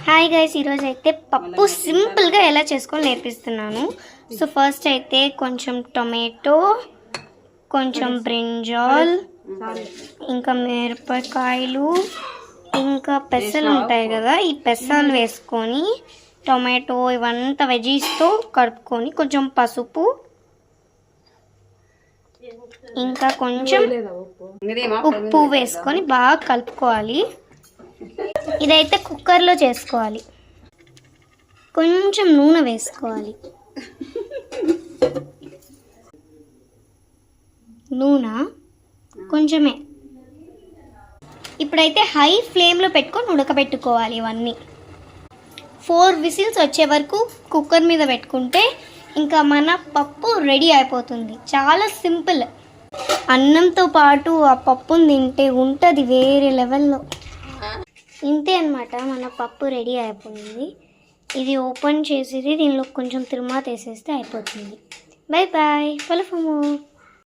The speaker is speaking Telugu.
హాయ్ గైస్, ఈరోజు అయితే పప్పు సింపుల్గా ఎలా చేసుకోవాలో నేర్పిస్తున్నాను. సో ఫస్ట్ అయితే కొంచెం టొమాటో, కొంచెం బ్రింజాల్, ఇంకా మిరపకాయలు, ఇంకా పెసలు ఉంటాయి కదా, ఈ పెసలు వేసుకొని టొమాటో ఇవంతా వెజీస్తో కలుపుకొని కొంచెం పసుపు, ఇంకా కొంచెం ఉప్పు వేసుకొని బాగా కలుపుకోవాలి. ఇదైతే కుక్కర్లో చేసుకోవాలి. కొంచెం నూనె వేసుకోవాలి. నూనె కొంచెమే. ఇప్పుడైతే హై ఫ్లేమ్లో పెట్టుకొని ఉడకబెట్టుకోవాలి. ఇవన్నీ 4 విసిల్స్ వచ్చే వరకు కుక్కర్ మీద పెట్టుకుంటే ఇంకా మన పప్పు రెడీ అయిపోతుంది. చాలా సింపుల్. అన్నంతో పాటు ఆ పప్పుని తింటే ఉంటుంది వేరే లెవెల్లో. ఇంతే అన్నమాట, మన పప్పు రెడీ అయిపోయింది. ఇది ఓపెన్ చేసి దీనిలో కొంచెం తిరుమా వేసేస్తే అయిపోతుంది. Bye bye, follow for more.